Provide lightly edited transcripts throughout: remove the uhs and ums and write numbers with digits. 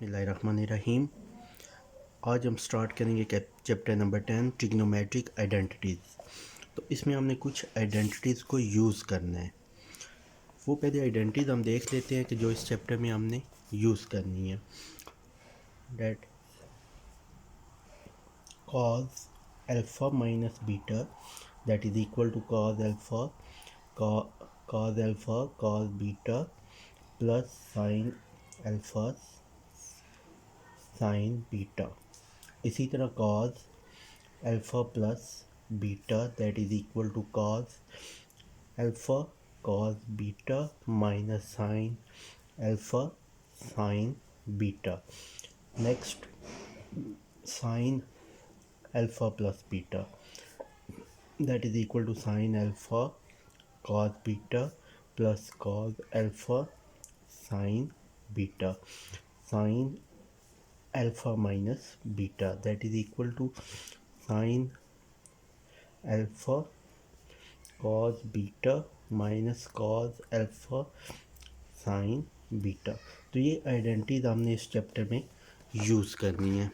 बिस्मिल्लाहिर्रहमानिर्रहीम। आज हम स्टार्ट करेंगे चैप्टर नंबर 10 ट्रिग्नोमेट्रिक आइडेंटिटीज़। तो इसमें हमने कुछ आइडेंटिटीज़ को यूज़ करना है। वो पहले आइडेंटिटीज़ हम देख लेते हैं कि जो इस चैप्टर में हमने यूज़ करनी है। डेट cos alpha minus beta that is equal to cos alpha cos beta plus sine alpha sine beta. इसी तरह cos alpha plus beta that is equal to cos alpha cos beta minus sine alpha sine beta. Next sine alpha plus beta that is equal to sine alpha cos beta plus cos alpha sine beta. Sine alpha minus beta that is equal to sine alpha cos beta minus cos alpha sine beta. तो ये identities हमने इस chapter में use करनी है।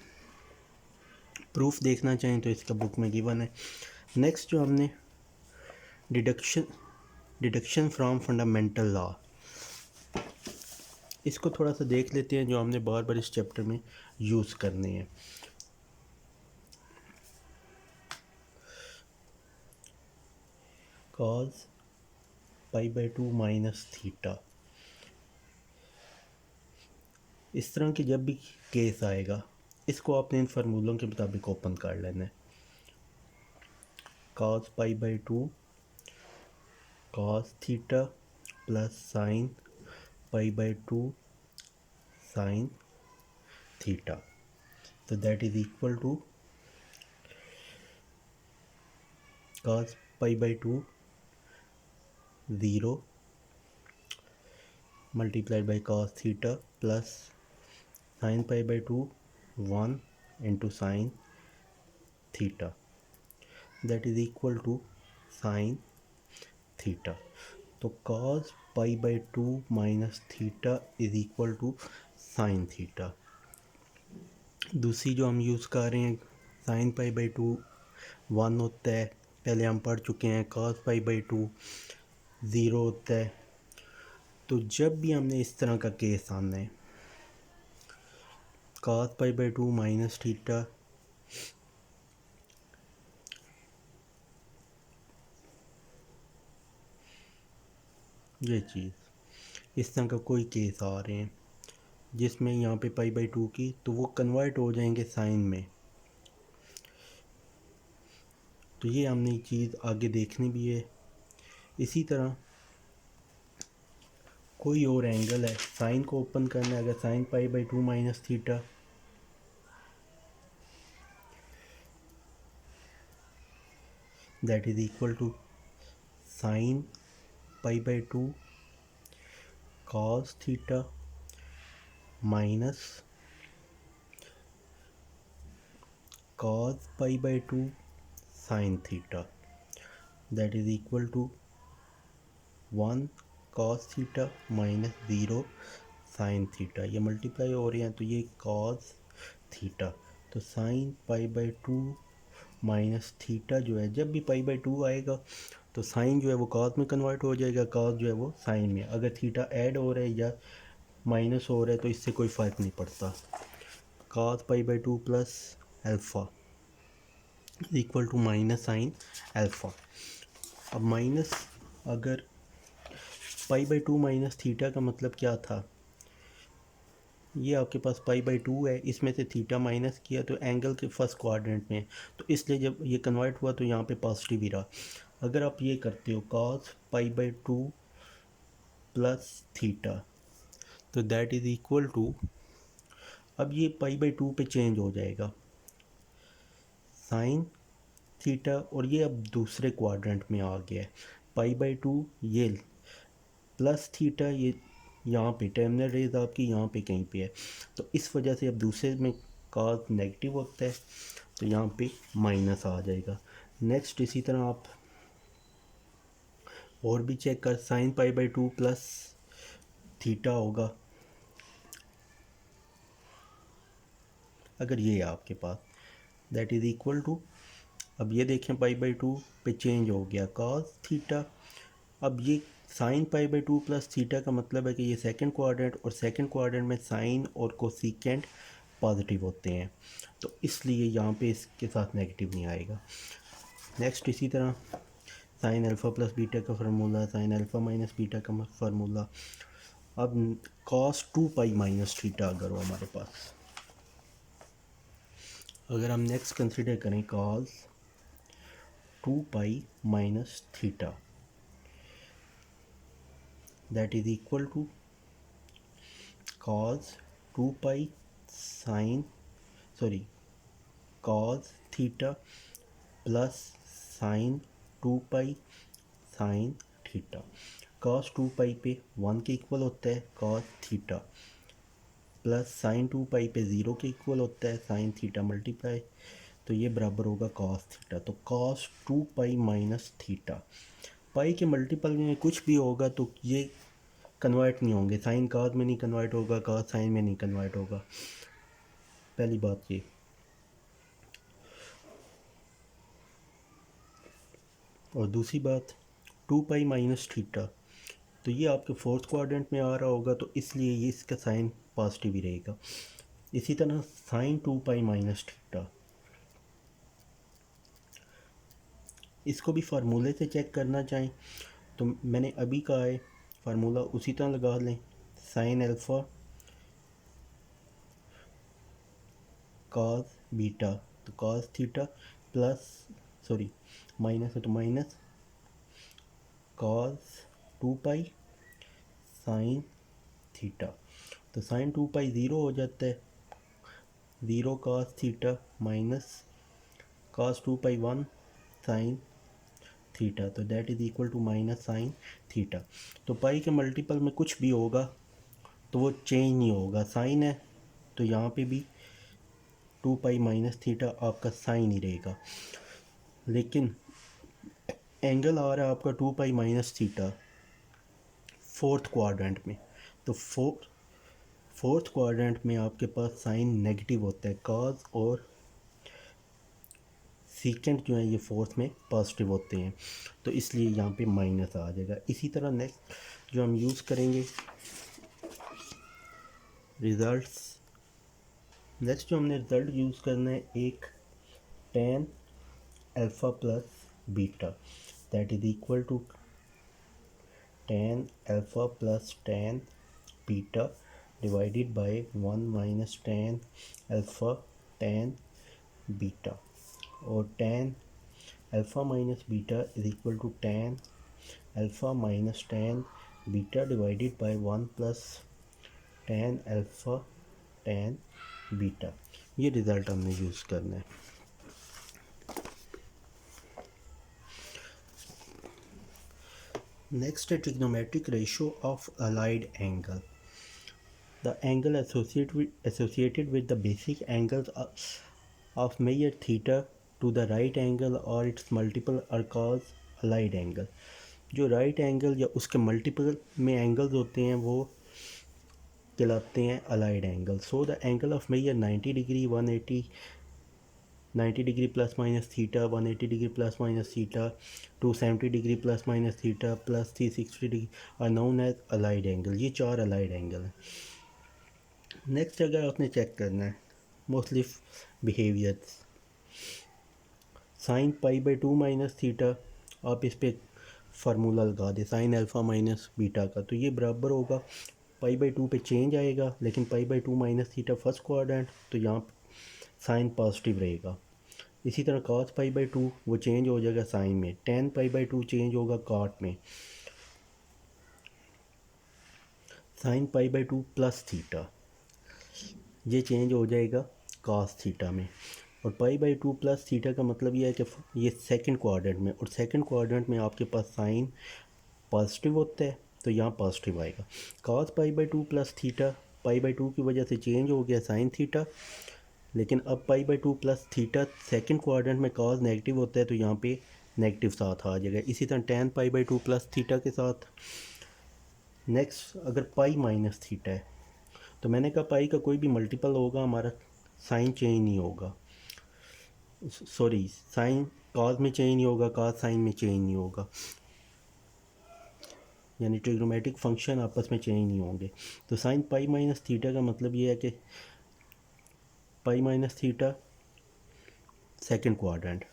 Proof देखना चाहें तो इसका बुक में गिवन है। नेक्स्ट जो हमने डिडक्शन फ्रॉम फंडामेंटल लॉ, इसको थोड़ा सा देख लेते हैं जो हमने बार बार इस चैप्टर में यूज़ करने हैं। cos π/2 माइनस थीटा, इस तरह की जब भी केस आएगा इसको आपने इन फार्मूलों के मुताबिक ओपन कर लेना है। cos π/2 cos theta plus sine π/2 sine theta, तो that is equal to cos π/2 0 multiplied by cos theta plus sine π/2 1 into sine theta that is equal to sine theta. तो cos π/2 minus theta is equal to sine theta. दूसरी जो हम use कर रहे हैं sign π/2 1 होता है, पहले हम पढ़ चुके हैं। cos π/2 0 होता है। तो जब भी हमने इस तरह का केस आना है cos π/2 माइनस थीटा, ये चीज़ इस तरह का कोई केस आ रहे हैं जिसमें यहाँ पे π/2 की, तो वो कन्वर्ट हो जाएंगे साइन में। तो ये हमने चीज़ आगे देखनी भी है। इसी तरह कोई और एंगल है, साइन को ओपन करना है। अगर sine π/2 minus theta that is equal to sine π/2 cos theta minus cos π/2 sine theta that is equal to 1 cos theta minus 0 sine theta. ये मल्टीप्लाई हो रहे हैं तो ये cos थीटा। तो साइन π/2 माइनस थीटा जो है, जब भी π/2 आएगा तो साइन जो है वो cos में कन्वर्ट हो जाएगा, cos जो है वो साइन में। अगर थीटा ऐड हो रहा है या माइनस हो रहा है तो इससे कोई फ़र्क नहीं पड़ता। cos π/2 plus alpha equal to minus sine alpha. अब माइनस, अगर π/2 माइनस थीटा का मतलब क्या था, ये आपके पास π/2 है, इसमें से थीटा माइनस किया तो एंगल के फर्स्ट क्वाड्रेंट में, तो इसलिए जब ये कन्वर्ट हुआ तो यहाँ पे पॉजिटिव ही रहा। अगर आप ये करते हो cos π/2 प्लस थीटा, तो दैट इज़ इक्वल टू, अब ये π/2 पे चेंज हो जाएगा साइन थीटा, और ये अब दूसरे क्वाड्रेंट में आ गया है। π/2 ये प्लस थीटा, ये यहाँ पे टर्मिनल रेज आपकी यहाँ पे कहीं पे है, तो इस वजह से अब दूसरे में cos नेगेटिव होता है तो यहाँ पे माइनस आ जाएगा। नेक्स्ट इसी तरह आप और भी चेक कर, साइन π/2 प्लस थीटा होगा अगर ये है आपके पास, दैट इज़ इक्वल टू, अब ये देखें पाई बाई टू पे चेंज हो गया कॉस थीटा। अब ये sine pi by two plus theta का मतलब है कि ये सेकंड क्वाड्रेंट, और सेकंड क्वाड्रेंट में साइन और कोसिकेंट पॉजिटिव होते हैं, तो इसलिए यहाँ पे इसके साथ नेगेटिव नहीं आएगा। नेक्स्ट इसी तरह साइन अल्फ़ा प्लस बीटा का formula, sine alpha minus beta का फार्मूला। अब cos two pi minus theta अगर हो हमारे पास, अगर हम नेक्स्ट कंसिडर करें cos two pi minus theta, that is equal to cos two pi sine cos theta plus sine two pi sine theta. Cos two pi पे 1 के इक्वल होता है cos theta, plus sine two pi पे 0 के इक्वल होता है साइन थीटा मल्टीप्लाई, तो ये बराबर होगा कॉस थीटा। तो cos two pi minus theta, pi के मल्टीपल में कुछ भी होगा तो ये कन्वर्ट नहीं होंगे, साइन कॉस में नहीं कन्वर्ट होगा, कॉस साइन में नहीं कन्वर्ट होगा, पहली बात ये। और दूसरी बात, टू पाई माइनस थीटा, तो ये आपके फोर्थ क्वाड्रेंट में आ रहा होगा, तो इसलिए ये इसका साइन पॉजिटिव ही रहेगा। इसी तरह sign two pi minus theta, इसको भी फार्मूले से चेक करना चाहें तो मैंने अभी कहा है फार्मूला उसी तरह लगा लें, साइन अल्फ़ा कॉस बीटा, तो कॉस थीटा प्लस माइनस है तो minus cos two pi sine theta, तो साइन टू पाई ज़ीरो हो जाता है, zero cos theta minus cos two pi 1 sine theta, तो that is equal to minus sine theta. तो pi के multiple में कुछ भी होगा तो वो चेंज नहीं होगा, साइन है तो यहाँ पे भी टू पाई माइनस थीटा आपका साइन ही रहेगा, लेकिन एंगल आ रहा है आपका two pi minus theta fourth quadrant में, तो फोर्थ क्वाड्रेंट में आपके पास साइन नेगेटिव होता है, कॉस और सीकेंट जो है ये फोर्थ में पॉजिटिव होते हैं, तो इसलिए यहाँ पे माइनस आ जाएगा। इसी तरह नेक्स्ट जो हम यूज़ करेंगे रिज़ल्ट्स, नेक्स्ट जो हमने रिज़ल्ट यूज़ करना है एक tan alpha plus beta, that is equal to tan alpha plus tan beta divided by 1 minus tan alpha tan beta, और tan alpha minus beta is equal to tan alpha minus tan beta divided by 1 plus tan alpha tan beta. ये result हमने use करना है। Next है trigonometric ratio of allied angle, the angle associated with the basic angles of measure theta to the right angle or its multiple are called allied angle। जो right angle या उसके multiple में angles होते हैं वो कहलाते हैं allied angle. So the angle of measure 90 degree 180 90 degree plus minus theta 180 degree plus minus theta 270 degree plus minus theta plus 360 degree are known as allied angle. ये चार अलाइड एंगल हैं। Next अगर आपने चेक करना है mostly behaviours, sine pi by two minus theta, आप इस पर फार्मूला लगा दें साइन अल्फ़ा माइनस बीटा का, तो ये बराबर होगा पाई बाई टू पे चेंज आएगा, लेकिन pi by two minus theta first quadrant, तो यहाँ साइन पॉजिटिव रहेगा। इसी तरह कॉस पाई बाई टू वो चेंज हो जाएगा साइन में, ten pi by two change होगा कॉट में, sine pi by two plus theta ये चेंज हो जाएगा कॉस थीटा में, और pi by two plus theta का मतलब ये है कि ये सेकंड क्वाड्रेंट में, और सेकंड क्वाड्रेंट में आपके पास साइन पॉजिटिव होता है तो यहाँ पॉजिटिव आएगा। Cos pi by two plus theta pi by two की वजह से चेंज हो गया साइन थीटा, लेकिन अब pi by two plus theta second quadrant में कॉस नेगेटिव होता है तो यहाँ पे नेगेटिव साथ आ जाएगा। इसी तरह ten pi by two plus theta के साथ। नेक्स्ट अगर पाई माइनस थीटा है तो मैंने कहा पाई का कोई भी मल्टीपल होगा हमारा साइन चेंज नहीं होगा, सॉरी साइन कॉज में चेंज नहीं होगा, कॉज साइन में चेंज नहीं होगा, यानी ट्रिग्नोमेट्रिक फंक्शन आपस में चेंज नहीं होंगे। तो साइन पाई माइनस थीटा का मतलब ये है कि पाई माइनस थीटा सेकंड क्वाड्रेंट,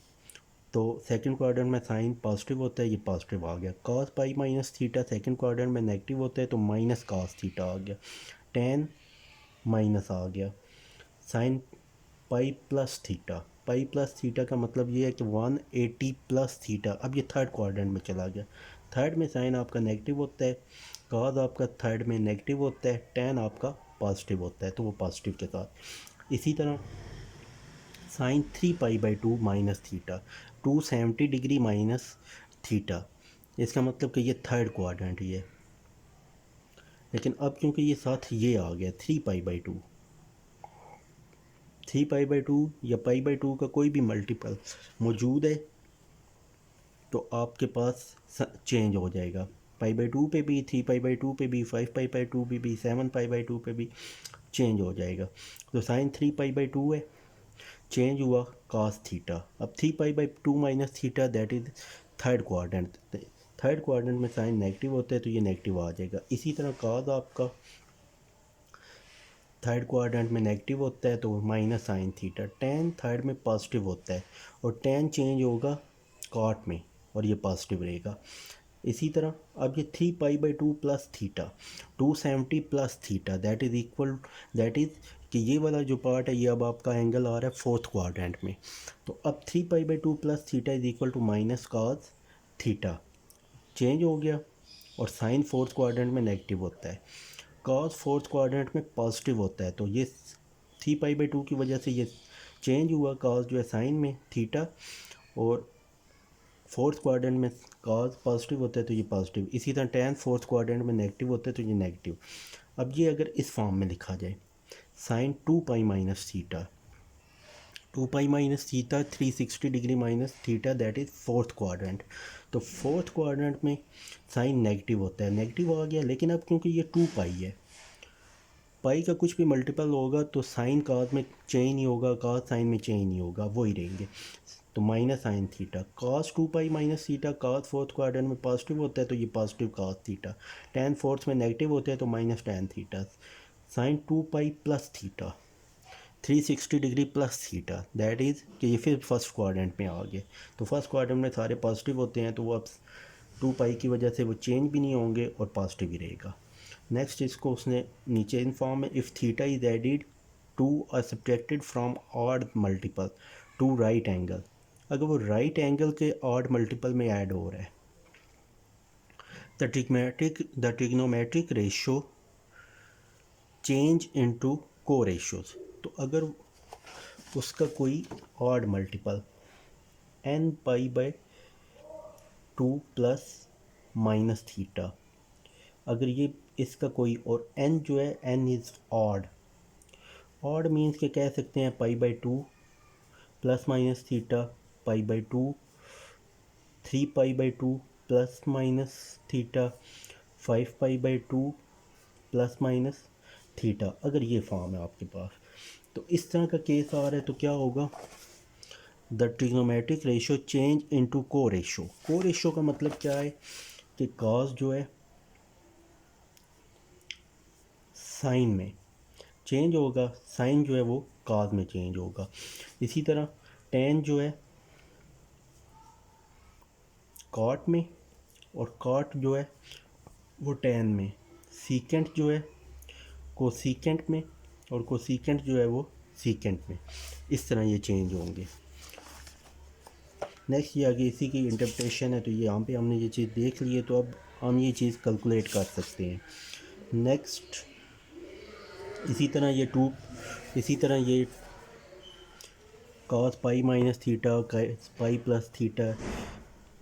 तो सेकंड क्वाड्रेंट में साइन पॉजिटिव होता है, ये पॉजिटिव आ गया। Cos pi minus theta second quadrant में नेगेटिव होता है, तो माइनस कॉस थीटा आ गया। टेन माइनस आ गया। साइन पाई प्लस थीटा, पाई प्लस थीटा का मतलब ये है कि 180 प्लस थीटा, अब ये थर्ड क्वाड्रेंट में चला गया। थर्ड में साइन आपका नेगेटिव होता है, कॉस आपका थर्ड में नेगेटिव होता है, टेन आपका पॉजिटिव होता है, तो वो पॉजिटिव के साथ। इसी तरह साइन 3 पाई/2 minus theta, 270 degree minus theta, इसका मतलब कि ये थर्ड क्वाड्रेंट ही है। लेकिन अब क्योंकि ये साथ ये आ गया 3 पाई/2, 3 पाई/2 या पाई/2 का कोई भी मल्टीपल मौजूद है तो आपके पास चेंज हो जाएगा। पाई/2 पे भी, 3 पाई/2 पे भी, 5 पाई/2 पे भी, 7 पाई/2 पे भी चेंज हो जाएगा। तो साइन 3 पाई/2 है, चेंज हुआ cos थीटा। अब 3 पाई/2 minus theta that is third quadrant, third quadrant में साइन नेगेटिव होता है तो ये नेगेटिव आ जाएगा। इसी तरह cos आपका थर्ड क्वाड्रेंट में नेगेटिव होता है तो minus sine theta. Ten third में पॉजिटिव होता है और टेन चेंज होगा कॉट में और ये पॉजिटिव रहेगा। इसी तरह अब ये 3 पाई/2 plus theta, 270 plus theta that is equal, that is कि ये वाला जो पार्ट है ये अब आपका एंगल आ रहा है फोर्थ क्वाड्रेंट में। तो अब 3 पाई/2 plus theta is equal to minus cos theta, change हो गया। और साइन फोर्थ क्वाड्रेंट में नेगेटिव होता है, कॉस फोर्थ क्वाड्रेंट में पॉजिटिव होता है, तो ये 3 पाई/2 की वजह से ये चेंज हुआ, कॉस जो है साइन में थीटा, और फोर्थ क्वाड्रेंट में कॉस पॉजिटिव होता है तो ये पॉजिटिव। इसी तरह टेन फोर्थ क्वाड्रेंट में नेगेटिव होता है तो ये नेगेटिव। अब ये अगर इस फॉर्म में लिखा जाए, sine 2 pi minus theta, 2 pi minus theta 360 degree minus theta that is fourth quadrant. तो फोर्थ क्वाड्रेंट में साइन नेगेटिव होता है, नेगेटिव आ गया। लेकिन अब क्योंकि ये 2 पाई है, पाई का कुछ भी मल्टीपल होगा तो साइन कॉस में चेंज नहीं होगा, कॉस साइन में चेंज नहीं होगा, वही रहेंगे। तो minus sine theta, cos 2 pi minus theta, cos fourth quadrant में पॉजिटिव होता है तो ये positive cos theta, tan fourth में नेगेटिव होते हैं तो minus tan theta. Sine 2 pi plus theta 360 degree plus theta that is कि ये फिर फर्स्ट क्वाड्रेंट में आ गए। तो फर्स्ट क्वाड्रेंट में सारे पॉजिटिव होते हैं तो वो अब 2 पाई की वजह से वो चेंज भी नहीं होंगे और पॉजिटिव ही रहेगा। नेक्स्ट इसको उसने नीचे इन फॉर्म में, if theta is added to और subtracted from odd multiple to right angle, अगर वो राइट एंगल के ऑड मल्टीपल में ऐड हो रहा है, the trigonometric ratio change into co ratios. तो अगर उसका कोई ऑड मल्टीपल n पाई/2 प्लस माइनस थीटा, अगर ये इसका कोई, और n जो है n is odd, odd means के कह सकते हैं पाई/2 प्लस माइनस थीटा, पाई/2, 3 पाई/2 प्लस माइनस थीटा, 5 पाई/2 प्लस माइनस थीटा, अगर ये फॉर्म है आपके पास। तो इस तरह का केस आ रहा है तो क्या होगा, the trigonometric ratio change into को रेशियो। को रेशियो का मतलब क्या है कि कॉस जो है साइन में चेंज होगा, साइन जो है वो कॉस में चेंज होगा। इसी तरह टेन जो है कॉट में, और कॉट जो है वो टेन में, सीकेंट जो है को सीकेंट में, और को सीकेंट जो है वो सीकेंट में, इस तरह ये चेंज होंगे। नेक्स्ट ये आगे इसी की इंटरप्रिटेशन है, तो ये यहाँ पे हमने ये चीज़ देख ली है, तो अब हम ये चीज़ कैलकुलेट कर सकते हैं। नेक्स्ट इसी तरह ये कॉस पाई माइनस थीटा, पाई प्लस थीटा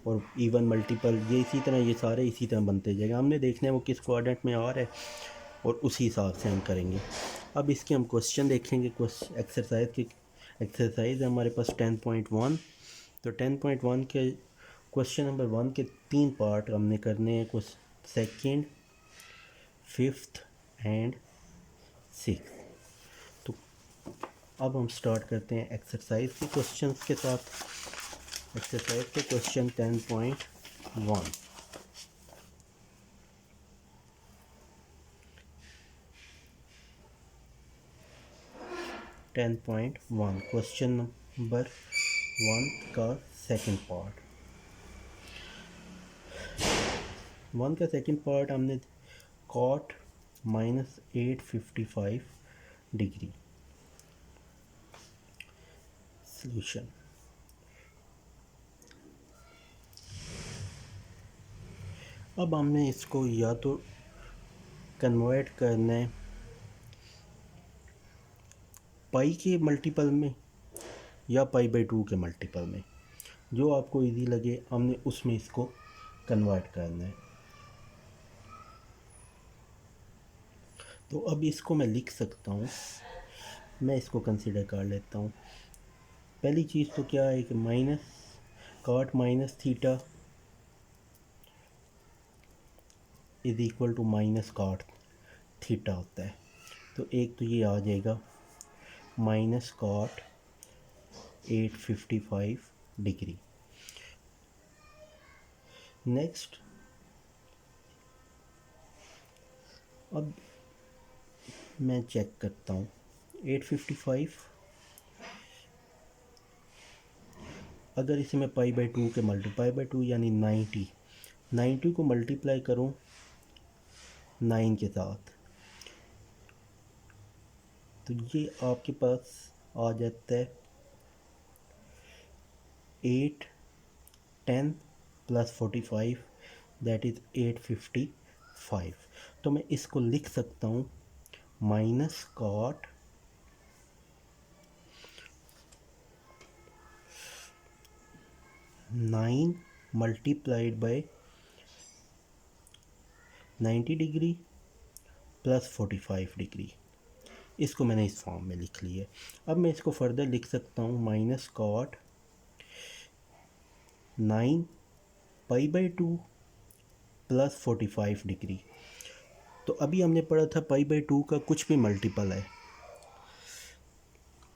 और इवन मल्टीपल, ये इसी तरह ये सारे इसी तरह बनते जाएगा। हमने देखना है वो किस क्वाड्रेंट में आ रहा है और उसी हिसाब से हम करेंगे। अब इसके हम क्वेश्चन देखेंगे, एक्सरसाइज है हमारे पास 10.1। तो 10.1 के क्वेश्चन नंबर 1 के 3 पार्ट हमने करने हैं, सेकेंड, फिफ्थ एंड सिक्स। तो अब हम स्टार्ट करते हैं एक्सरसाइज के क्वेश्चंस के साथ। एक्सरसाइज के क्वेश्चन 10.1। 10.1 क्वेश्चन नंबर 1 का सेकंड पार्ट। 1 का सेकंड पार्ट हमने कॉट -855 डिग्री। सॉल्यूशन। अब हमने इसको या तो कन्वर्ट करना है पाई के मल्टीपल में या पाई/2 के मल्टीपल में, जो आपको इजी लगे हमने उसमें इसको कन्वर्ट करना है। तो अब इसको मैं लिख सकता हूँ, मैं इसको कंसीडर कर लेता हूँ। पहली चीज़ तो क्या है कि minus cot minus theta is equal to minus cot theta होता है। तो एक तो ये आ जाएगा माइनस कॉट 855 डिग्री। नेक्स्ट, अब मैं चेक करता हूँ 855 अगर इसे मैं पाई/2 के पाई/2 यानी 90 को मल्टीप्लाई करूँ 9 के साथ, तो ये आपके पास आ जाता है 8 10 + 45 दैट इज़ 855। तो मैं इसको लिख सकता हूँ minus cot 9 multiplied by 90 degree + 45 degree. इसको मैंने इस फॉर्म में लिख लिया है। अब मैं इसको फर्दर लिख सकता हूँ माइनस कॉट 9 पाई/2 + 45 डिग्री। तो अभी हमने पढ़ा था पाई/2 का कुछ भी मल्टीपल है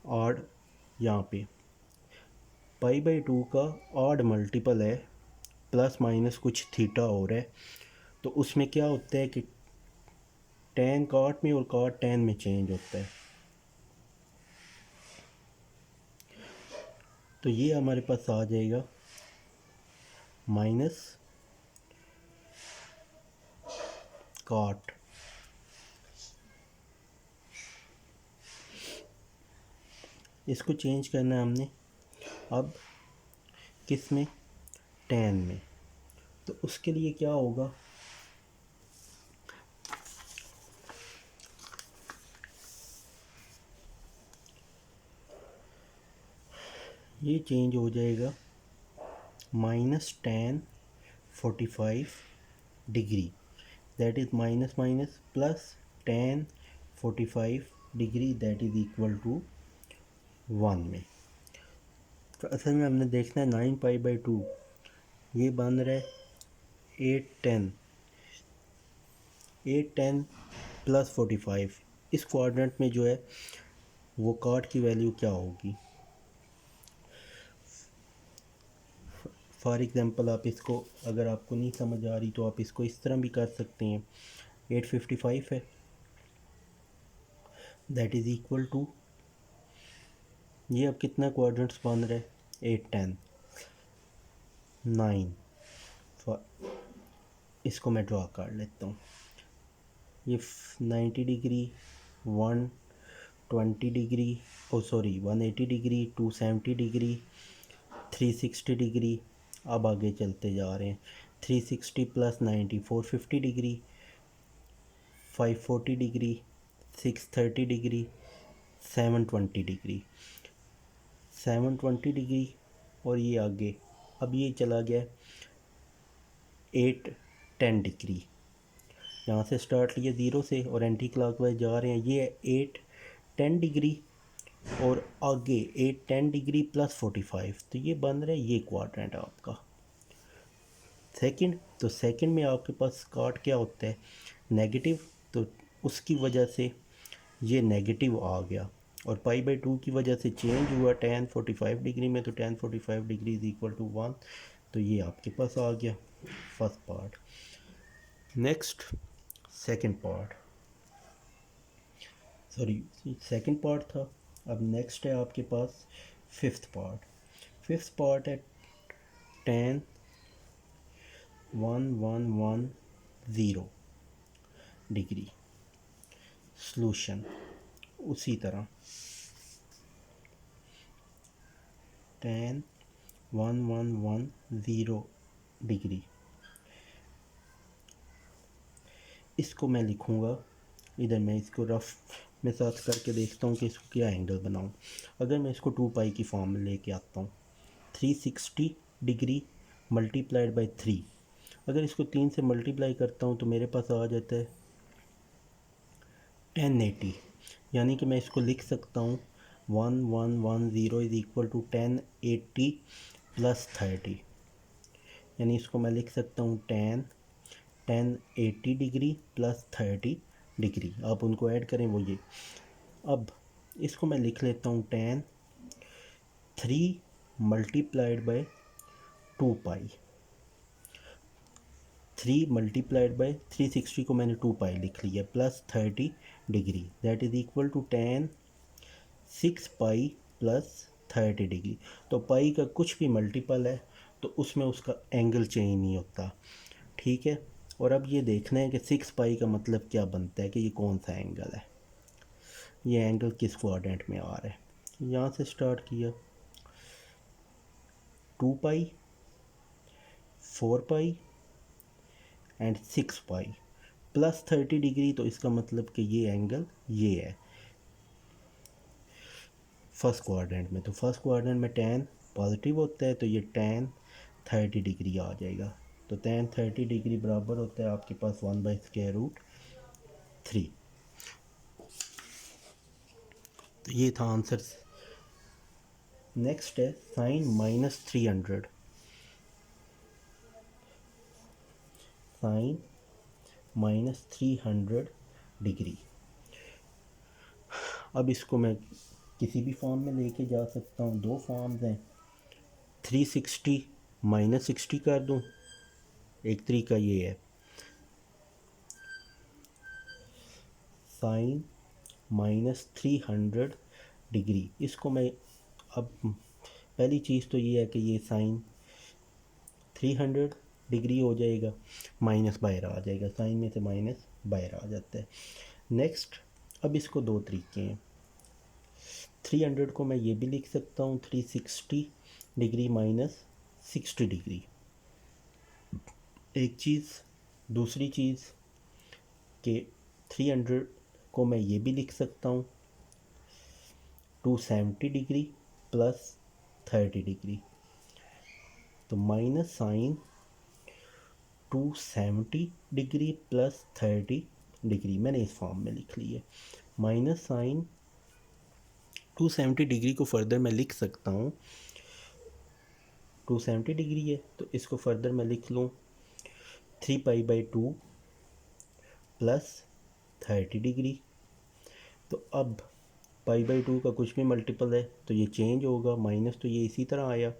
और यहाँ पे पाई/2 का ऑड मल्टीपल है प्लस माइनस कुछ थीटा और है। तो उसमें क्या होता है कि tan कॉट में और कॉट tan में चेंज होता है। तो ये हमारे पास आ जाएगा माइनस कॉट इसको चेंज करना है हमने अब किस में, tan में। तो उसके लिए क्या होगा, ये चेंज हो जाएगा -tan 45 degree that is minus minus plus tan 45 degree that is equal to 1 में। तो असल में हमने देखना है 9 पाई/2 ये बन रहा है 810 + 45। इस क्वाड्रेंट में जो है वो कॉट की वैल्यू क्या होगी। फॉर एग्ज़ाम्पल आप इसको, अगर आपको नहीं समझ आ रही तो आप इसको इस तरह भी कर सकते हैं। 855 है दैट इज़ इक्वल टू, ये अब कितना क्वाड्रेंट्स बन रहा है 810 9। इसको मैं ड्रा कर लेता हूँ। ये 90 degree 120 degree 180 degree 270 degree 360 degree. अब आगे चलते जा रहे हैं 360 + 90 450 degree 540 degree 630 degree 720 degree 720 degree और ये आगे अब ये चला गया 810 डिग्री। यहाँ से स्टार्ट लिया 0 से और एंटी क्लॉकवाइज जा रहे हैं। ये 810 डिग्री और आगे 810 डिग्री + 45। तो ये बन रहा है ये क्वाड्रेंट आपका सेकंड। तो सेकंड में आपके पास कॉट क्या होता है नेगेटिव, तो उसकी वजह से ये नेगेटिव आ गया। और पाई बाई टू की वजह से चेंज हुआ tan 45 डिग्री में, तो tan 45 degree is equal to 1। तो ये आपके पास आ गया first part. Next second part, sorry second part था। अब नेक्स्ट है आपके पास फिफ्थ पार्ट। फिफ्थ पार्ट है tan 1110 डिग्री। सॉल्यूशन उसी तरह tan 1110 डिग्री, इसको मैं लिखूँगा इधर। मैं इसको रफ में साथ करके देखता हूँ कि इसको क्या एंगल बनाऊँ। अगर मैं इसको 2 पाई की फॉर्म में लेके आता हूँ, 360 डिग्री मल्टीप्लाइड बाई 3, अगर इसको 3 से मल्टीप्लाई करता हूँ तो मेरे पास आ जाता है 1080। यानी कि मैं इसको लिख सकता हूँ 1110 इज इक्वल टू 1080 प्लस 30। यानी इसको मैं लिख सकता हूँ 1080 डिग्री प्लस 30 डिग्री। आप उनको ऐड करें वो ये। अब इसको मैं लिख लेता हूँ 3 multiplied by 2 pi. 3 multiplied by 360 को मैंने 2 पाई लिख लिया plus 30 degree, that is equal to 6 pi plus 30 degree. तो पाई का कुछ भी मल्टीपल है तो उसमें उसका एंगल चेंज नहीं होता, ठीक है। और अब ये देखना है कि 6 पाई का मतलब क्या बनता है, कि ये कौन सा एंगल है, ये एंगल किस क्वाड्रेंट में आ रहा है। यहाँ से स्टार्ट किया 2 पाई, 4 पाई एंड 6 पाई प्लस 30 डिग्री। तो इसका मतलब कि ये एंगल ये है फर्स्ट क्वाड्रेंट में। तो फर्स्ट क्वाड्रेंट में tan पॉजिटिव होता है, तो ये tan 30 डिग्री आ जाएगा। तो tan 30 डिग्री बराबर होता है आपके पास 1/√3। तो ये था आंसर। नेक्स्ट है साइन -300। Sine -300 degree. अब इसको मैं किसी भी फॉर्म में लेके जा सकता हूँ। दो फॉर्म्स हैं, 360 -60 कर दूँ, एक तरीका ये है साइन -300 डिग्री। इसको मैं अब पहली चीज़ तो ये है कि ये साइन 300 डिग्री हो जाएगा, माइनस बाहर आ जाएगा, साइन में से माइनस बाहर आ जाता है। नेक्स्ट, अब इसको दो तरीके हैं। 300 को मैं ये भी लिख सकता हूँ 360 डिग्री माइनस 60 डिग्री, एक चीज़। दूसरी चीज़ कि 300 को मैं ये भी लिख सकता हूँ 270 डिग्री प्लस 30 डिग्री। तो minus sine 270 degree plus 30 degree मैंने इस फॉर्म में लिख ली है। माइनस साइन 270 डिग्री को फर्दर मैं लिख सकता हूँ, 270 डिग्री है तो इसको फर्दर मैं लिख लूँ 3π/2 प्लस 30 डिग्री। तो अब π/2 का कुछ भी मल्टीपल है तो ये चेंज होगा, माइनस तो ये इसी तरह आया,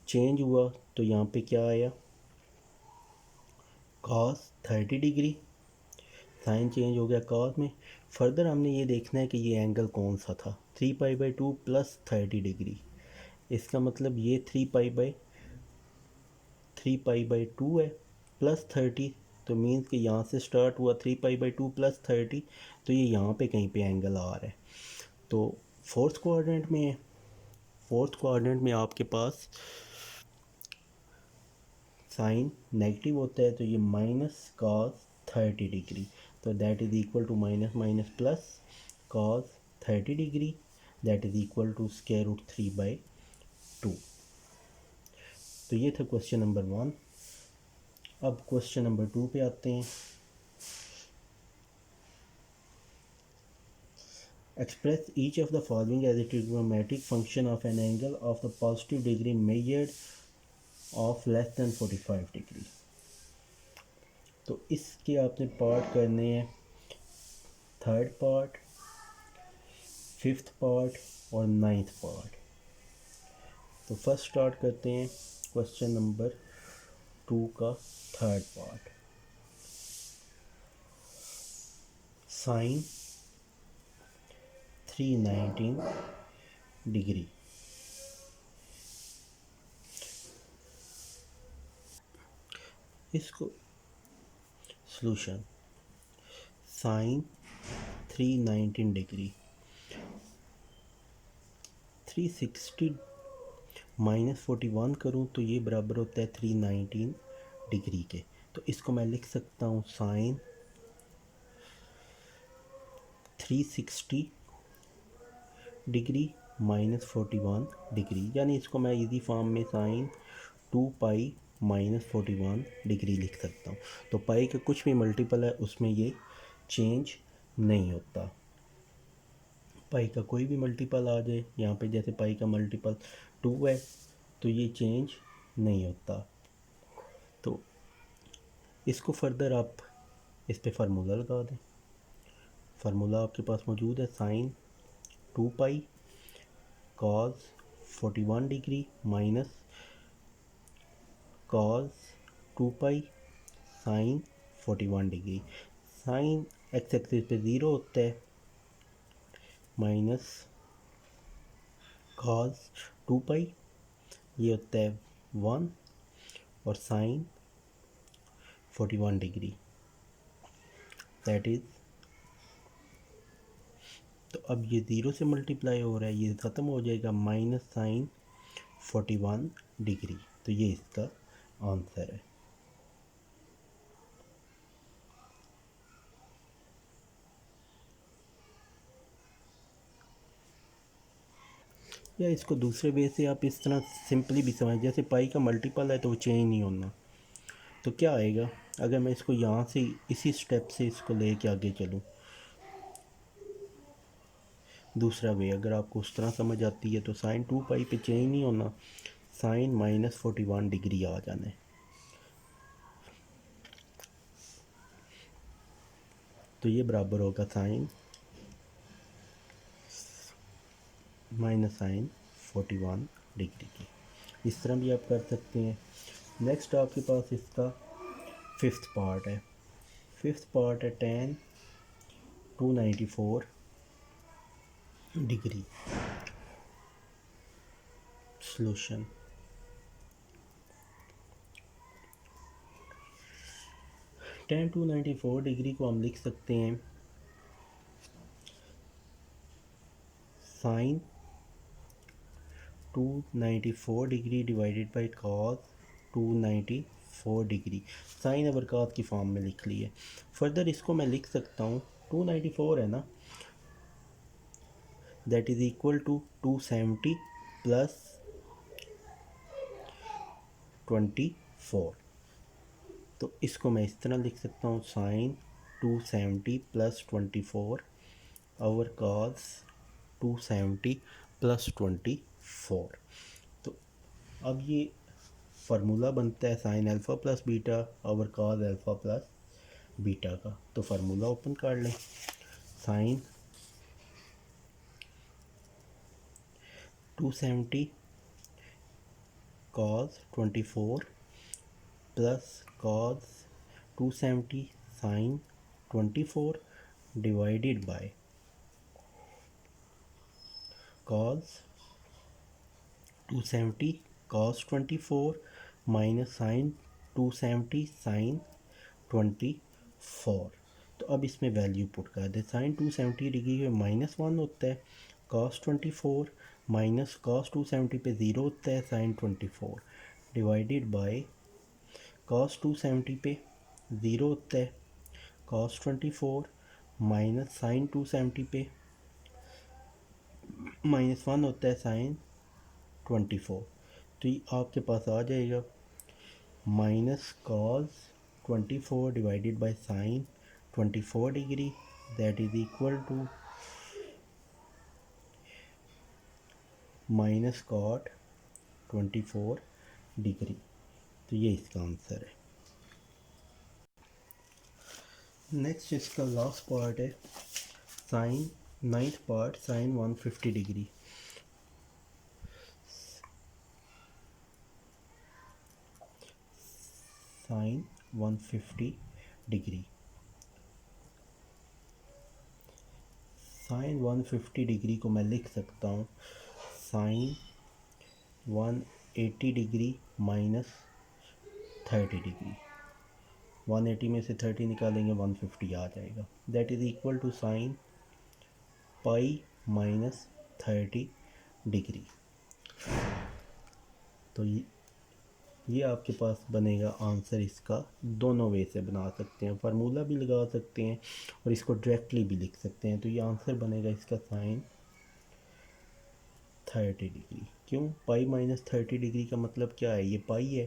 चेंज हुआ तो यहाँ पे क्या आया cos 30 डिग्री, साइन चेंज हो गया cos में। फर्दर हमने ये देखना है कि ये एंगल कौन सा था, 3π/2 प्लस 30 डिग्री। इसका मतलब ये 3π/2 है प्लस 30, तो मीन्स कि यहाँ से स्टार्ट हुआ 3π/2 प्लस 30, तो ये यहाँ पे कहीं पे एंगल आ रहा है। तो फोर्थ क्वाड्रेंट में है, फोर्थ क्वाड्रेंट में आपके पास साइन नेगेटिव होता है, तो ये माइनस cos 30 डिग्री, तो that is equal to minus minus plus cos 30 degree, that is equal to √3/2। तो ये था क्वेश्चन नंबर 1। अब क्वेश्चन नंबर 2 पे आते हैं। Express each of the following as a trigonometric function of an angle of the positive degree measured of less than 45 degree. तो इसके आपने पार्ट करने हैं, थर्ड पार्ट, फिफ्थ पार्ट और नाइन्थ पार्ट। तो फर्स्ट स्टार्ट करते हैं क्वेश्चन नंबर 2 का थर्ड पार्ट। Sine 319 degree. इसको सॉल्यूशन साइन 319 डिग्री 360 माइनस 41 करूँ तो ये बराबर होता है 319 डिग्री के। तो इसको मैं लिख सकता हूँ साइन 360 डिग्री माइनस 41 डिग्री, यानी इसको मैं इजी फॉर्म में साइन 2 पाई माइनस 41 डिग्री लिख सकता हूँ। तो पाई का कुछ भी मल्टीपल है उसमें ये चेंज नहीं होता। पाई का कोई भी मल्टीपल आ जाए यहाँ पे, जैसे पाई का मल्टीपल 2 है तो ये चेंज नहीं होता। तो इसको फर्दर आप इस पे फार्मूला लगा दें। फार्मूला आपके पास मौजूद है sine 2 pi cos 41 degree minus cos 2 pi sine 41 degree. Sine X axis पे 0 होता है माइनस कॉस 2 पाई ये होता है 1 और साइन 41 डिग्री दैट इज़। तो अब ये 0 से मल्टीप्लाई हो रहा है, ये ख़त्म हो जाएगा माइनस साइन 41 डिग्री। तो ये इसका आंसर है। या इसको दूसरे वे से आप इस तरह सिंपली भी समझ, जैसे पाई का मल्टीपल है तो वो चेंज नहीं होना। तो क्या आएगा अगर मैं इसको यहाँ से इसी स्टेप से इसको ले के आगे चलूँ। दूसरा वे अगर आपको उस तरह समझ आती है तो साइन 2 पाई पे चेंज नहीं होना, साइन माइनस 41 डिग्री आ जाना है। तो ये बराबर होगा साइन माइनस साइन 41 डिग्री की। इस तरह भी आप कर सकते हैं। नेक्स्ट आपके पास इसका फिफ्थ पार्ट है। फिफ्थ पार्ट है tan 294 degree. Solution tan 294 degree को हम लिख सकते हैं sine 294 degree divided by cos 294 degree. Sine over cos की फॉर्म में लिख ली है। फर्दर इसको मैं लिख सकता हूँ 294 है ना, that is equal to 270 plus 24। तो इसको मैं इस तरह लिख सकता हूँ sine 270 plus 24 over cos 270 plus 24। तो अब ये फार्मूला बनता है sine alpha plus beta over cos alpha plus beta का। तो फार्मूला ओपन कर लें। Sine 270 cos 24 plus cos 270 sine 24 divided by cos 270 cos 24 minus sine 270 sine 24। तो अब इसमें वैल्यू पुट कर दे। साइन 270 डिग्री में -1 होता है, कॉस 24 माइनस कॉस 270 पे 0 होता है साइन 24 डिवाइडेड बाय कॉस 270 पे 0 होता है कॉस 24 माइनस साइन 270 पे -1 होता है साइन 24। तो ये आपके पास आ जाएगा minus cos 24 divided by sine 24 degree that is equal to minus cot 24 degree. तो ये इसका आंसर है। नेक्स्ट इसका लास्ट पार्ट है sine ninth part sine 150 degree. Sine 150 degree. Sine 150 degree को मैं लिख सकता हूँ साइन 180 डिग्री माइनस 30 डिग्री। 180 में से 30 निकालेंगे 150 आ जाएगा। That is equal to sine pi minus 30 degree. तो ये आपके पास बनेगा आंसर। इसका दोनों वे से बना सकते हैं, फार्मूला भी लगा सकते हैं और इसको डायरेक्टली भी लिख सकते हैं। तो ये आंसर बनेगा इसका साइन 30 डिग्री। क्यों? पाई माइनस 30 डिग्री का मतलब क्या है? ये पाई है।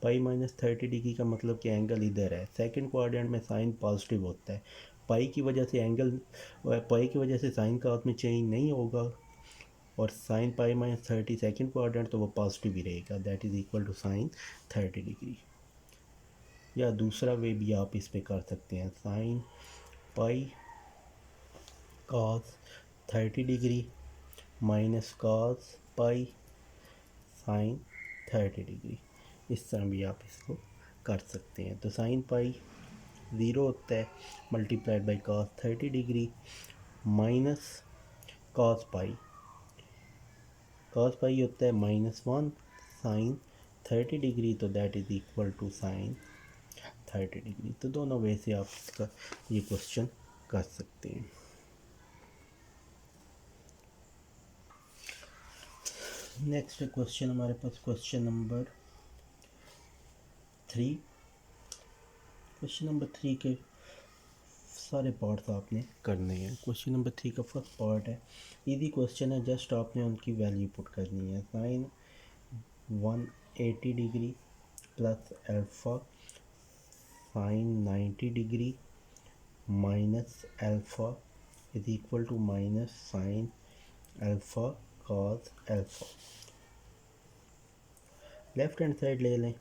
पाई माइनस 30 डिग्री का मतलब कि एंगल इधर है। सेकंड क्वाड्रेंट में साइन पॉजिटिव होता है। पाई की वजह से एंगल, पाई की वजह से साइन का हाथ में चेंज नहीं होगा, और sine pi minus 30 second quadrant तो वो पॉजिटिव ही रहेगा। That is equal to sine 30 degree. या दूसरा वे भी आप इस पे कर सकते हैं, sine pi cos 30 degree minus cos pi sine 30 degree. इस तरह भी आप इसको कर सकते हैं। तो साइन पाई 0 होता है multiplied by cos 30 degree minus cos pi. Cos pi होता है -1 साइन 30 डिग्री, तो that is equal to sine 30 degree. तो दोनों वे से आप इसका ये क्वेश्चन कर सकते हैं। नेक्स्ट क्वेश्चन हमारे पास क्वेश्चन नंबर 3। क्वेश्चन नंबर 3 के सारे पार्ट्स आपने करने हैं। क्वेश्चन नंबर 3 का फर्स्ट पार्ट है, इजी क्वेश्चन है, जस्ट आपने उनकी वैल्यू पुट करनी है। Sine 180 degree plus alpha sine 90 degree minus alpha is equal to minus sine alpha cos alpha. Left hand side ले लें।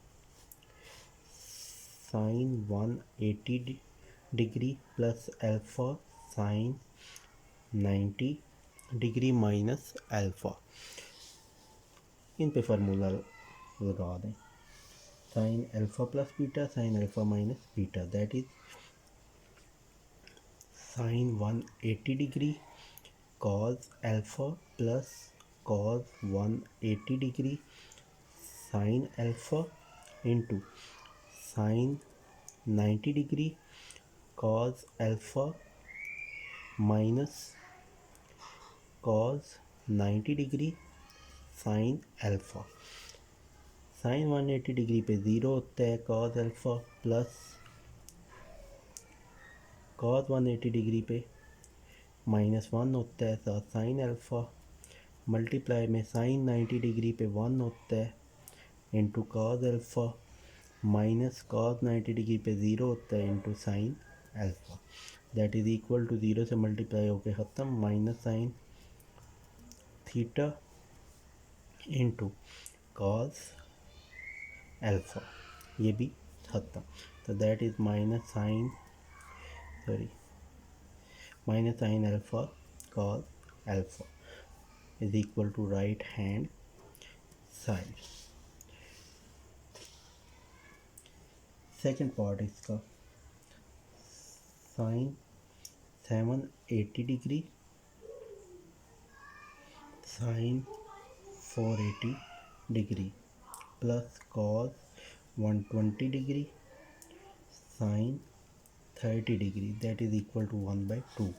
Sine 180 degree plus alpha sine 90 degree minus alpha, इन पे formula लगा दें। Sine alpha plus beta sine alpha minus beta, that is sine 180 degree cos alpha plus cos 180 degree sine alpha into sine 90 degree cos alpha minus cos 90 degree sine alpha. Sine 180 degree पे 0 होता है, cos alpha plus cos 180 degree पे -1 होता है, साथ sine alpha multiply में sine 90 degree पे 1 होता है into cos alpha minus cos 90 degree पे 0 होता है into sine alpha. That is equal to 0 से मल्टीप्लाई होकर ख़त्म, minus sine theta into cos alpha, ये भी ख़त्म। तो that is minus sine alpha cos alpha is equal to right hand side. Second part इसका, sine 780 degree sine 480 degree plus cos 120 degree sine 30 degree, that is equal to 1/2।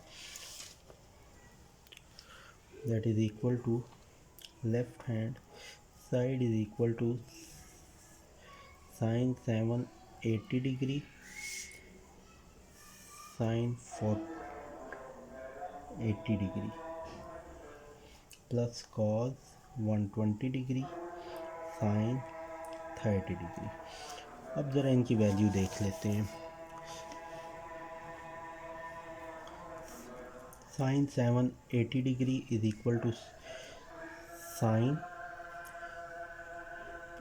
That is equal to left hand side is equal to sine 780 degree sine 480 degree plus cos 120 degree sine 30 degree. अब ज़रा इनकी value देख लेते हैं। Sine 780 degree is equal to sine,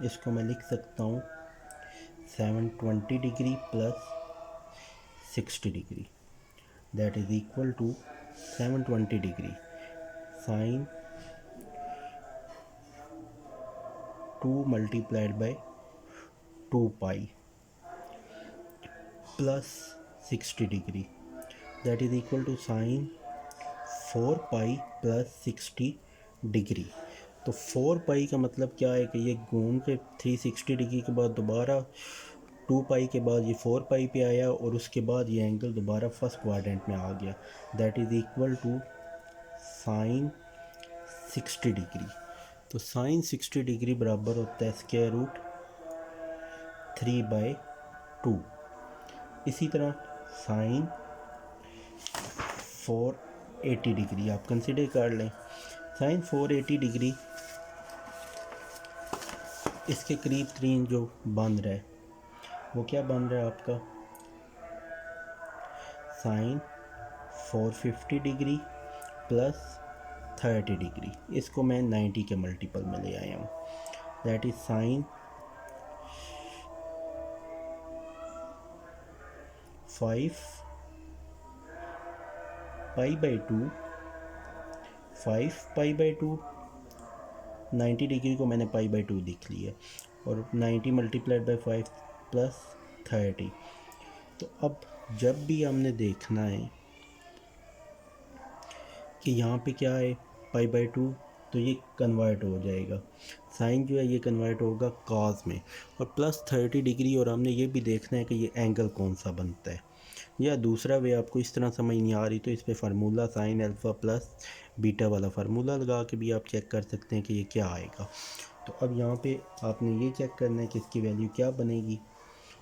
इसको मैं लिख सकता हूँ 720 degree plus 60 degree, that is equal to 720 degree sine 2 multiplied by 2 pi plus 60 degree that is equal to sine 4 pi plus 60 degree. तो 4 पाई का मतलब क्या है कि ये घूम के 360 डिग्री के बाद दोबारा 2 पाई के बाद ये 4 पाई पे आया और उसके बाद ये एंगल दोबारा फर्स्ट क्वाड्रेंट में आ गया that is equal to sine 60 degree. तो साइन 60 डिग्री बराबर होता है स्क्वायर रूट 3/2। इसी तरह साइन 480 डिग्री आप कंसिडर कर लें। साइन 480 डिग्री इसके करीब तरीन जो बन रहा है वो क्या बन रहा है आपका साइन 450 डिग्री प्लस 30 डिग्री। इसको मैं 90 के मल्टीपल में ले आया हूँ that is sign 5 pi by 2 5 pi by 2 90 degree को मैंने पाई बाई 2 लिख लिया और 90 मल्टीप्लाइड बाई 5 प्लस 30। तो अब जब भी हमने देखना है कि यहाँ पे क्या है पाई बाई 2 तो ये कन्वर्ट हो जाएगा साइन जो है ये कन्वर्ट होगा कॉस में और प्लस 30 डिग्री। और हमने ये भी देखना है कि ये एंगल कौन सा बनता है या दूसरा वे आपको इस तरह समझ नहीं आ रही तो इस पे formula sine alpha plus beta वाला फार्मूला लगा के भी आप चेक कर सकते हैं कि ये क्या आएगा। तो अब यहाँ पे आपने ये चेक करना है कि इसकी वैल्यू क्या बनेगी।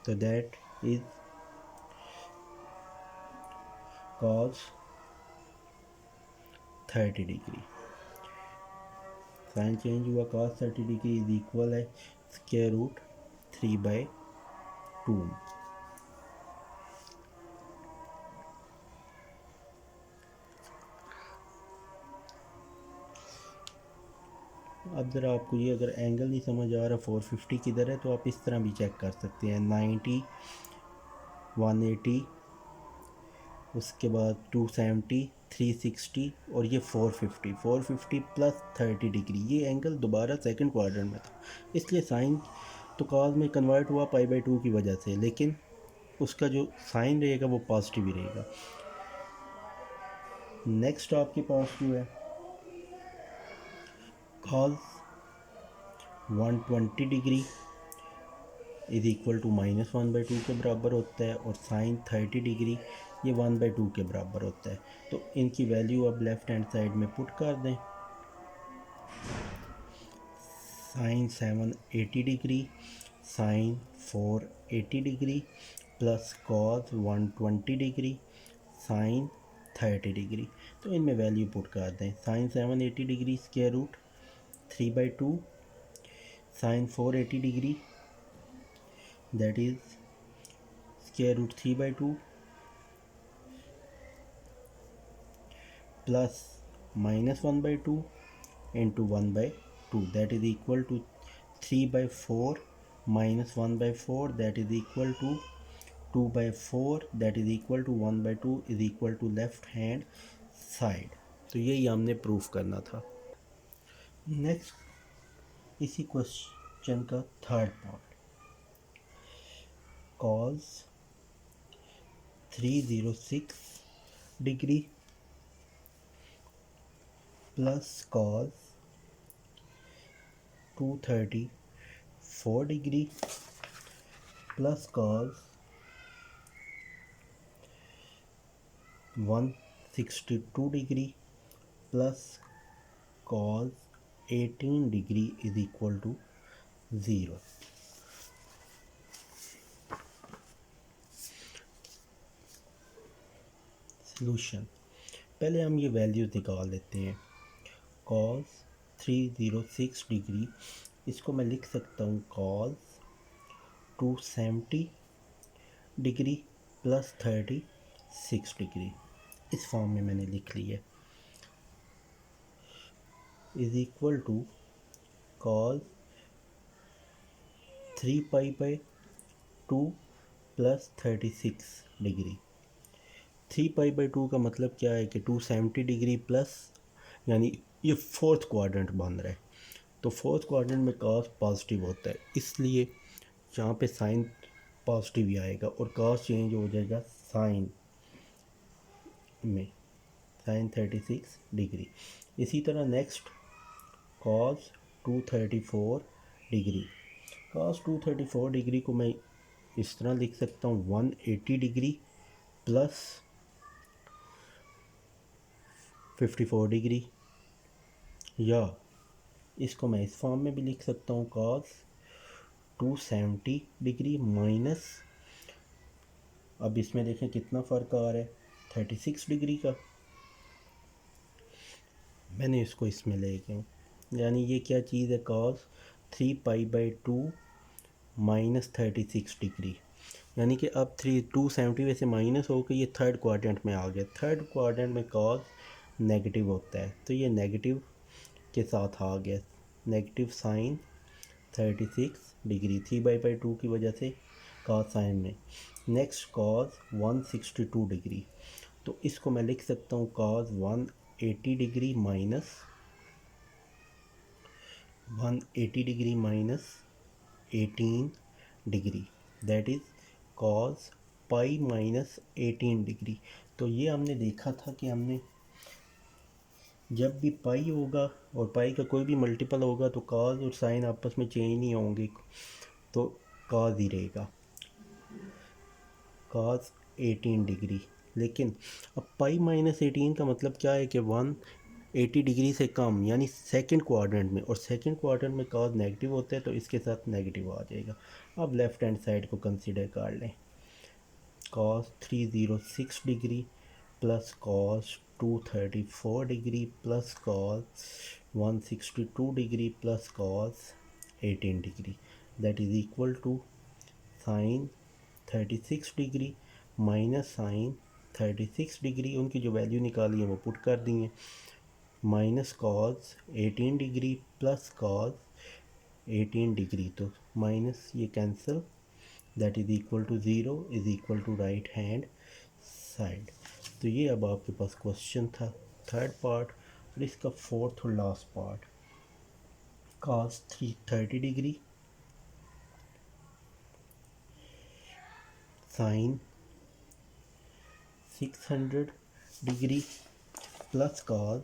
तो that is cos 30 degree sine change हुआ कॉस 30 डिग्री इज इक्वल है स्क्वायर रूट 3/2। अब ज़रा आपको ये अगर एंगल नहीं समझ आ रहा 450 किधर है तो आप इस तरह भी चेक कर सकते हैं 90 180 उसके बाद 270 360 और ये 450 प्लस 30 डिग्री ये एंगल दोबारा सेकंड क्वाड्रेंट में था इसलिए साइन तो कॉस में कन्वर्ट हुआ पाई बाई 2 की वजह से लेकिन उसका जो साइन रहेगा वो पॉजिटिव ही रहेगा। नेक्स्ट आपके पास जो है cos 120 degree is equal to -1/2 के बराबर होता है और साइन 30 डिग्री ये 1/2 के बराबर होता है। तो इनकी वैल्यू अब लेफ़्ट हैंड साइड में पुट कर दें sine 780 degree sine 480 degree plus cos 120 degree sine 30 degree. तो इनमें वैल्यू पुट कर दें sine 780 degree square root 3/2 sine 480 degree that is square root 3/2 plus -1/2 into 1/2 that is equal to 3/4 minus 1/4 that is equal to 2/4 that is equal to 1/2 is equal to left hand side। तो यही हमने proof करना था। Next इसी question का third part cos 306 degree plus cos 234 degree plus cos 162 degree plus cos 18 degree is equal to 0। Solution पहले हम ये वैल्यूज निकाल लेते हैं cos 306 डिग्री इसको मैं लिख सकता हूँ cos 270 डिग्री प्लस 36 डिग्री इस फॉर्म में मैंने लिख लिया is equal to cos 3 pi by 2 plus 36 degree 3π/2 का मतलब क्या है कि 270 डिग्री प्लस, यानी ये फोर्थ क्वाड्रेंट बन रहा है, तो फोर्थ क्वाड्रेंट में कॉस पॉजिटिव होता है, इसलिए यहाँ पे साइन पॉजिटिव ही आएगा और कॉस चेंज हो जाएगा साइन में, साइन 36 डिग्री। इसी तरह next cos 234 degree. Cos 234 degree को मैं इस तरह लिख सकता हूँ 180 डिग्री प्लस 54 डिग्री, या इसको मैं इस फॉर्म में भी लिख सकता हूँ कॉस 270 डिग्री माइनस, अब इसमें देखें कितना फ़र्क आ रहा है 36 डिग्री का, मैंने इसको इसमें ले गया, यानी ये क्या चीज़ है कॉस 3π/2 माइनस 36 डिग्री, यानी कि अब 270 में से माइनस होकर ये थर्ड क्वाड्रेंट में आ गया। थर्ड क्वाड्रेंट में कॉस नेगेटिव होता है, तो ये नेगेटिव के साथ आ गया, नेगेटिव साइन 36 डिग्री 3π/2 की वजह से कॉस साइन में। नेक्स्ट कॉस 162 डिग्री, तो इसको मैं लिख सकता हूँ cos 180 degree minus 180 degree minus 18 degree, that is cos pi minus 18 degree. तो ये हमने देखा था कि हमने जब भी पाई होगा और पाई का कोई भी मल्टीपल होगा तो कॉस और साइन आपस में चेंज नहीं होंगे, तो कॉस ही रहेगा, कॉस 18 डिग्री। लेकिन अब पाई माइनस 18 का मतलब क्या है कि 180 डिग्री से कम, यानी सेकंड क्वाड्रेंट में, और सेकंड क्वाड्रेंट में कॉस नेगेटिव होता है तो इसके साथ नेगेटिव आ जाएगा। अब लेफ़्ट हैंड साइड को कंसीडर कर लें, cos 306 degree plus cos 234 degree plus cos 162 degree plus cos 18 degree, that is equal to sine 36 degree minus sine 36 degree, उनकी जो वैल्यू निकाली है वो पुट कर दी है, minus cos 18 degree plus cos 18 degree, तो माइनस ये cancel, that is equal to 0 is equal to right hand side. तो ये अब आपके पास क्वेश्चन था थर्ड पार्ट, और इसका फोर्थ और last part, cos 330 degree sine 600 degree plus cos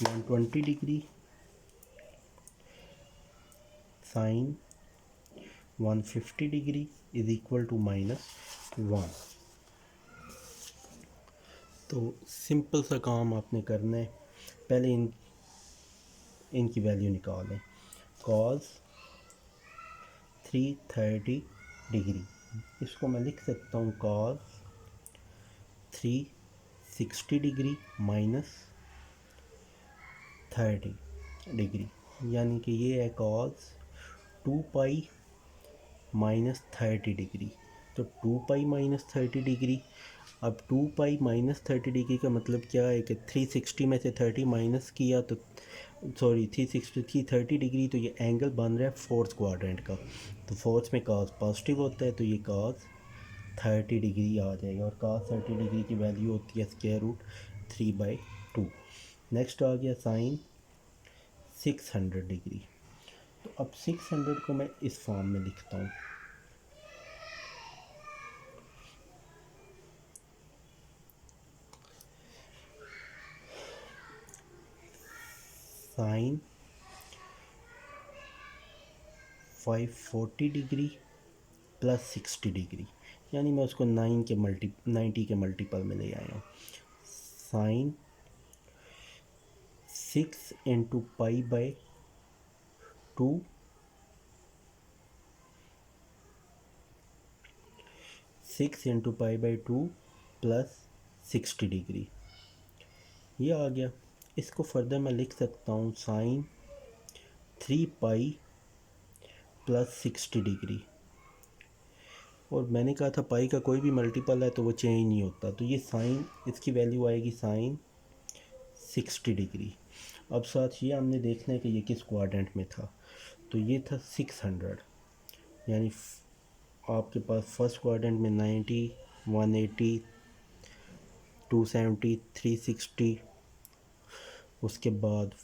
120 degree sine 150 degree is equal to -1। तो सिंपल सा काम आपने करना है, पहले इनकी वैल्यू निकालें। कॉस 330 डिग्री, इसको मैं लिख सकता हूँ कॉस 360 डिग्री माइनस 30 डिग्री, यानी कि ये है कॉस 2π माइनस 30 डिग्री। तो 2π माइनस 30 डिग्री, अब 2π माइनस 30 डिग्री का मतलब क्या है कि 360 में से 30 माइनस किया तो सॉरी 330 डिग्री, तो ये एंगल बन रहा है फोर्थ क्वाड्रेंट का, तो फोर्थ में कॉस पॉजिटिव होता है, तो ये कॉस 30 डिग्री आ जाएगा, और कॉस 30 डिग्री की वैल्यू होती है स्क्वायर रूट 3/2। नेक्स्ट आ गया साइन 600 डिग्री, तो अब 600 को मैं इस फॉर्म में लिखता हूँ, साइन 540 डिग्री प्लस 60 डिग्री, यानी मैं उसको 90 के मल्टीपल में ले आया हूँ, sine 6 into π/2 6 into π/2 plus 60 degree, ये आ गया। इसको फर्दर मैं लिख सकता हूँ साइन 3π प्लस 60 डिग्री, और मैंने कहा था पाई का कोई भी मल्टीपल है तो वो चेंज नहीं होता, तो ये साइन, इसकी वैल्यू आएगी साइन 60 डिग्री। अब साथ ये हमने देखना है कि ये किस क्वाड्रेंट में था, तो ये था 600, यानी आपके पास फर्स्ट क्वाड्रेंट में 90 180, 270, 360, उसके बाद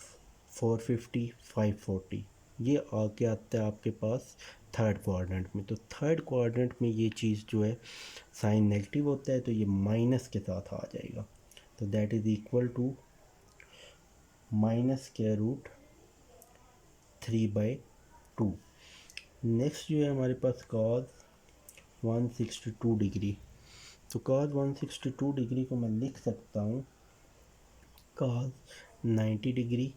450, 540, ये आके आता है आपके पास थर्ड क्वाड्रेंट में। तो थर्ड क्वाड्रेंट में ये चीज़ जो है साइन नेगेटिव होता है तो ये माइनस के साथ आ जाएगा। तो that is equal to -√3/2। Next जो है हमारे पास cos 162 डिग्री। तो cos 162 डिग्री को मैं लिख सकता हूँ cos 90 degree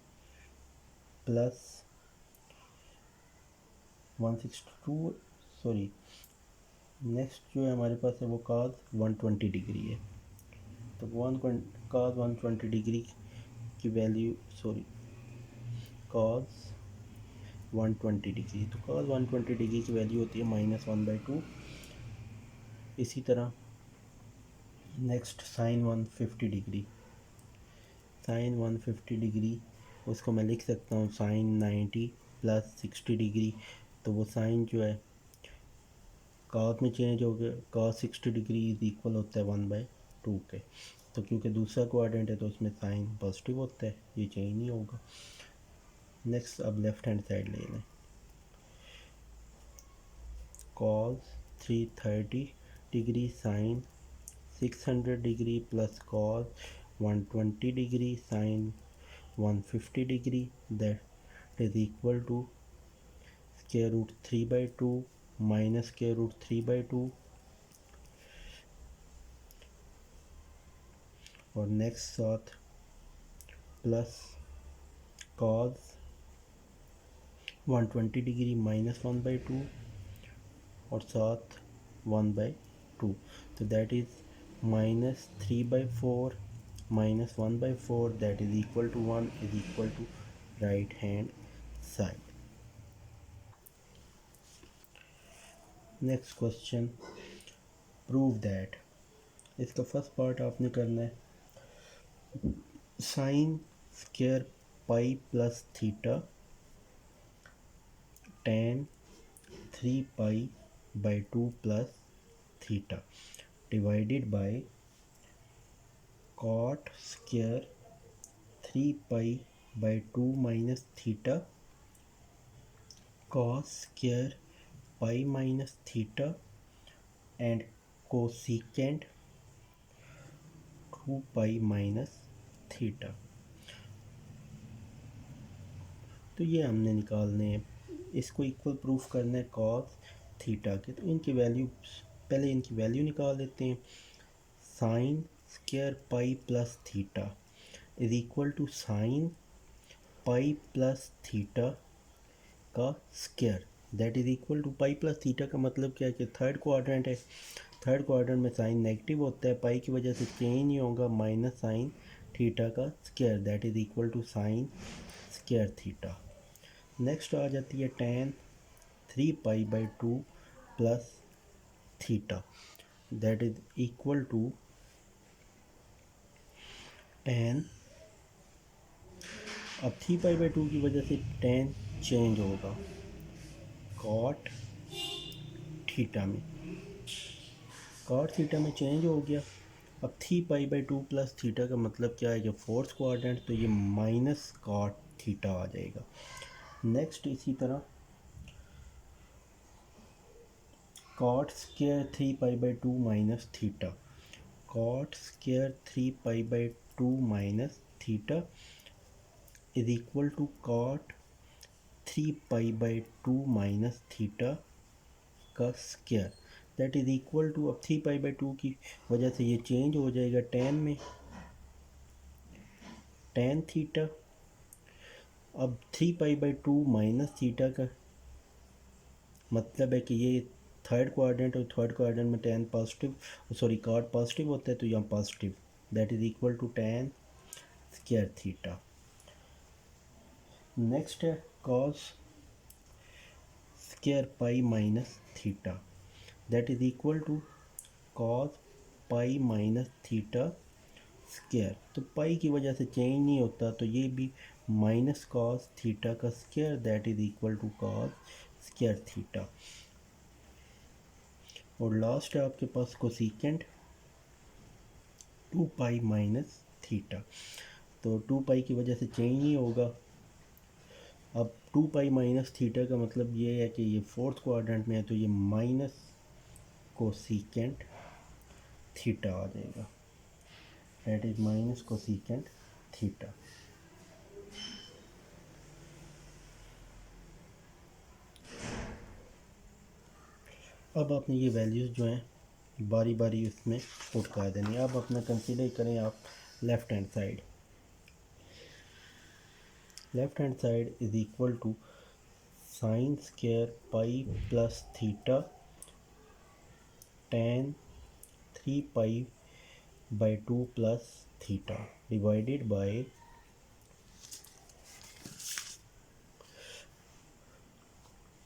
plus 162, sorry, next जो है हमारे पास है वो cos 120 डिग्री है। तो cos 120 डिग्री की वैल्यू, सॉरी, cos 120 डिग्री, तो cos 120 डिग्री की वैल्यू होती है -1/2। इसी तरह next sin 150 degree, sin 150 degree उसको मैं लिख सकता हूँ sin 90 प्लस 60 डिग्री। तो वो साइन जो है cos में चेंज हो गया, cos 60 डिग्री इज इक्वल होता है 1/2 के। तो क्योंकि दूसरा क्वाड्रेंट है तो उसमें साइन पॉजिटिव होता है, ये चेंज नहीं होगा। नेक्स्ट अब लेफ्ट हैंड साइड ले लें, cos 330 degree sine 600 degree plus cos 120 degree sine 150 degree, that is equal to √3/2 minus √3/2। और नेक्स्ट साथ प्लस cos 120 डिग्री -1/2 और साथ 1/2। तो that is -3/4 -1/4, that is equal to 1 is equal to right hand side. Next question, prove that. इसका first part आपने करना है sine square pi plus theta tan 3π/2 plus theta divided by cot square 3π/2 minus theta cos square pi minus theta and cosecant 2π minus theta. तो ये हमने निकालने हैं, इसको इक्वल प्रूफ करना है cos थीटा के। तो इनकी वैल्यू, पहले इनकी वैल्यू निकाल लेते हैं। Sine square pi plus theta is equal to sine pi plus theta का square, that is equal to pi plus theta का मतलब क्या है कि थर्ड क्वाड्रेंट है, थर्ड क्वाड्रेंट में साइन नेगेटिव होता है, पाई की वजह से चेंज नहीं होगा, माइनस साइन थीटा का square, that is equal to sine square theta. Next आ जाती है tan 3π/2 plus theta, that is equal to tan, अब 3π/2 की वजह से tan चेंज होगा cot थीटा में, cot थीटा में चेंज हो गया। अब 3π/2 प्लस थीटा का मतलब क्या है कि फोर्थ क्वाड्रेंट, तो ये माइनस cot थीटा आ जाएगा। नेक्स्ट इसी तरह cot square 3π/2 minus theta, cot square 3π/2 minus theta is equal to cot 3π/2 minus theta का square, that is equal to, अब 3π/2 की वजह से ये चेंज हो जाएगा tan में, tan थीटा। अब 3π/2 माइनस थीटा का मतलब है कि ये थर्ड क्वाड्रेंट, और थर्ड क्वाड्रेंट में tan positive, sorry cot positive होता है तो यहाँ positive, that is equal to tan square theta. Next है cos square pi minus theta, that is equal to cos pi minus theta square. तो pi की वजह से चेंज नहीं होता तो ये भी माइनस cos थीटा का square, that is equal to cos square theta. और लास्ट है आपके पास कोसिकेंट 2 पाई माइनस थीटा। तो 2 पाई की वजह से चेंज नहीं होगा। अब 2 पाई माइनस थीटा का मतलब ये है कि ये फोर्थ क्वाड्रेंट में है, तो ये माइनस कोसिकेंट थीटा आ जाएगा, that is minus cosecant theta. अब आपने ये वैल्यूज़ जो हैं बारी बारी उसमें पुट कर देनी है। अब अपना कंसीडर करें आप left hand side. Left hand side is equal to sine square pi plus theta tan 3 pi by 2 plus theta divided by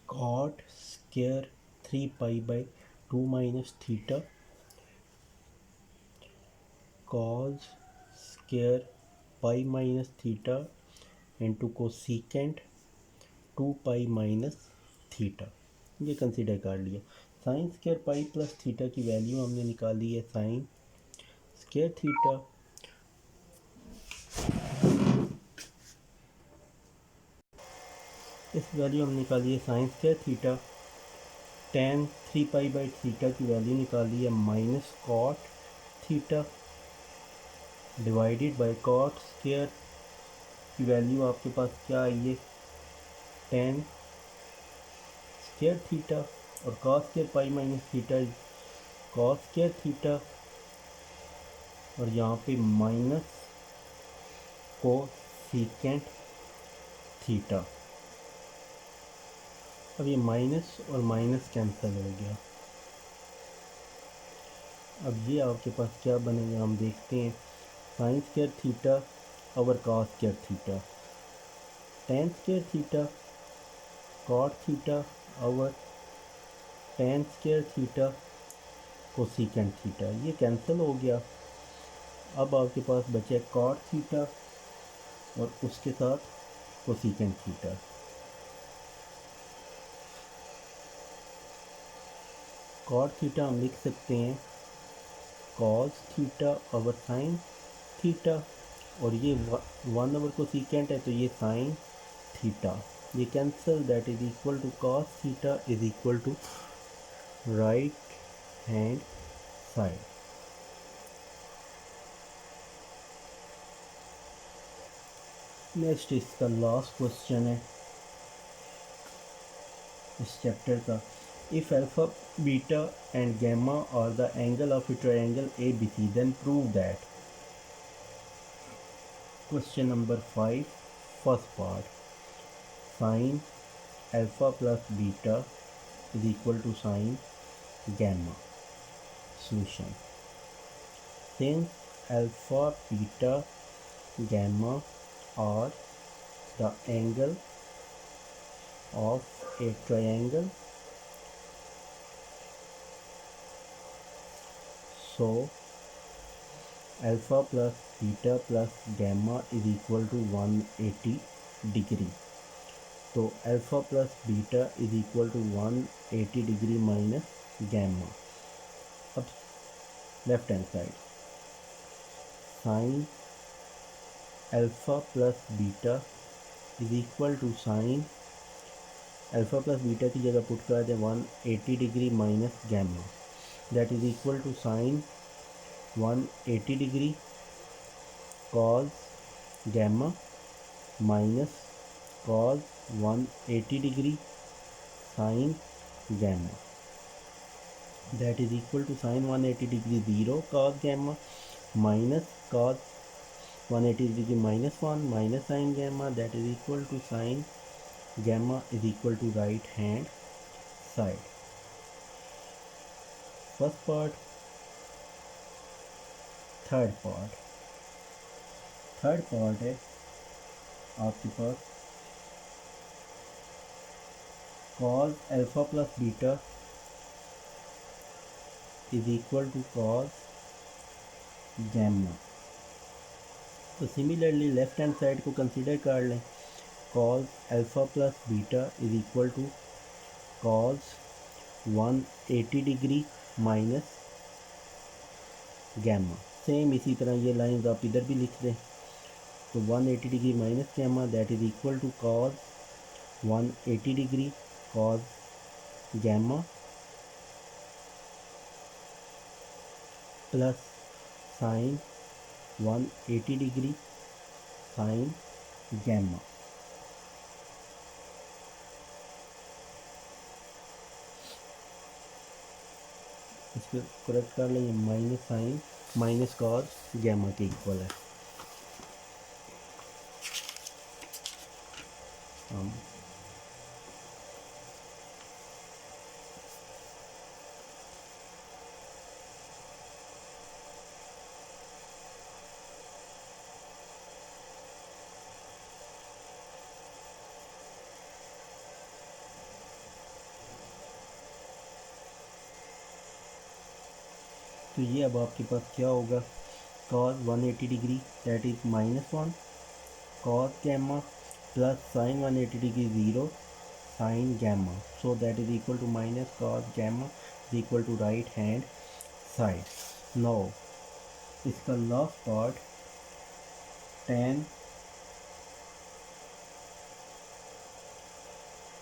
cot square 3 pi by 2 minus theta cos square pi minus theta into cosecant 2 pi minus theta. ये consider कर लिया। Sine square pi plus theta की value हमने निकाली है sine square theta, इस value हमने निकाली है sine square theta. Tan 3 pi by theta की वैल्यू निकाली है minus cot theta divided by cot square की वैल्यू आपके पास क्या आई है टेन स्क्वायर थीटा, और cos square pi minus theta cos square theta, और यहाँ पे माइनस को सीकेंट थीटा। अब ये माइनस और माइनस कैंसिल हो गया। अब ये आपके पास क्या बनेगा हम देखते हैं। Sine square theta over cos square theta, tan square theta cot theta over tan square theta cosecant theta, ये कैंसिल हो गया। अब आपके पास बचे कॉट थीटा और उसके साथ कोसिकेंट थीटा। कॉट थीटा हम लिख सकते हैं cos theta over sine theta, और ये 1 ओवर कोसिकेंट है तो ये साइन थीटा, ये cancel, that is equal to cos theta is equal to right hand side. Next इसका लास्ट क्वेश्चन है इस चैप्टर का। If alpha beta and gamma are the angle of a triangle ABC, then prove that। Question number 5, first part, sin alpha plus beta is equal to sin gamma. Solution: since alpha beta gamma are the angle of a triangle, so alpha plus beta plus gamma is equal to 180 degree। तो alpha plus beta is equal to 180 degree minus gamma. अब left hand side sine alpha plus beta is equal to sine alpha plus beta की जगह put कर दें 180 degree minus gamma, that is equal to sine 180 degree cos gamma minus cos 180 degree sine gamma, that is equal to sine 180 degree 0 cos gamma minus cos 180 degree minus 1 minus sign gamma, that is equal to sine gamma is equal to right hand side. First part, third part है आपके पास cos alpha plus beta is equal to cos gamma. तो similarly left hand side को consider कर लें, cos alpha plus beta is equal to cos 180 degree minus gamma. Same इसी तरह ये लाइंस आप इधर भी लिख दें, तो 180 degree minus gamma that is equal to cos 180 degree cos gamma plus sine 180 degree sine gamma. इसको करेक्ट कर लेंगे, minus sine minus cos gamma के इक्वल है। तो ये अब आपके पास क्या होगा, cos 180 degree that is -1 cos gamma plus sine 180 degree 0 sine gamma, so that is equal to minus cos gamma is equal to right hand side. Now इसका last part tan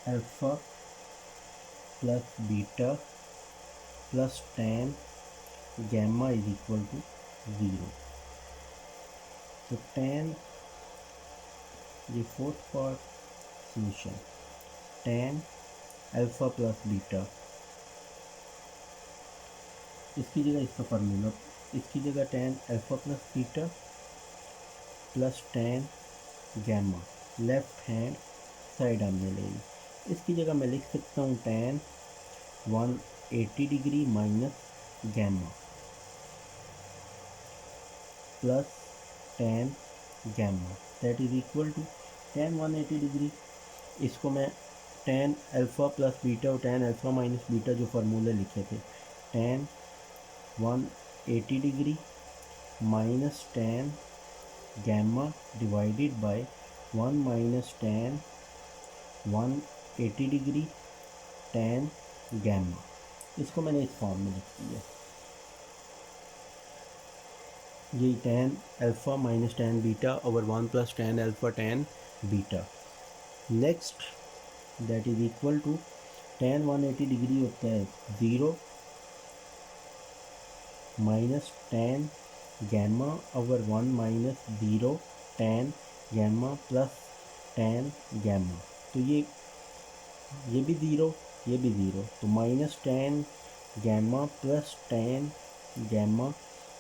alpha plus beta plus tan gamma is equal to 0। तो tan, ये fourth part solution, tan alpha plus beta, इसकी जगह इसका formula, इसकी जगह tan alpha plus beta plus tan gamma left hand side हमने ले ली। इसकी जगह मैं लिख सकता हूँ tan 180 degree minus gamma plus tan gamma that is equal to tan 180 degree. इसको मैं tan अल्फ़ा प्लस बीटा और tan अल्फ़ा माइनस बीटा जो फार्मूले लिखे थे, tan 180 degree minus tan gamma divided by 1 minus tan 180 degree tan gamma, इसको मैंने इस फॉर्म में लिख दिया। ये tan alpha minus tan beta over 1 plus tan alpha tan beta. Next that is equal to tan 180 degree होता है 0 minus tan gamma over 1 minus 0 tan gamma plus tan gamma. तो ये भी ज़ीरो, ये भी ज़ीरो, तो minus tan gamma plus tan gamma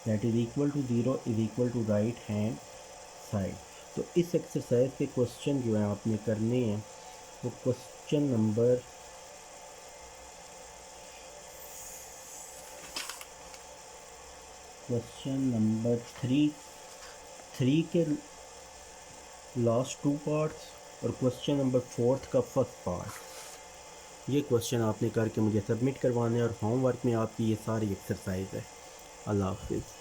that is equal to 0 is equal to right hand side. तो इस एक्सरसाइज के क्वेश्चन जो है आपने करने हैं, वो क्वेश्चन नंबर थ्री के लास्ट 2 पार्ट्स और क्वेश्चन नंबर 4 का फर्स्ट पार्ट, ये क्वेश्चन आपने करके मुझे सबमिट करवाने और होमवर्क में आपकी ये सारी एक्सरसाइज है। अल्लाह हाफिज़।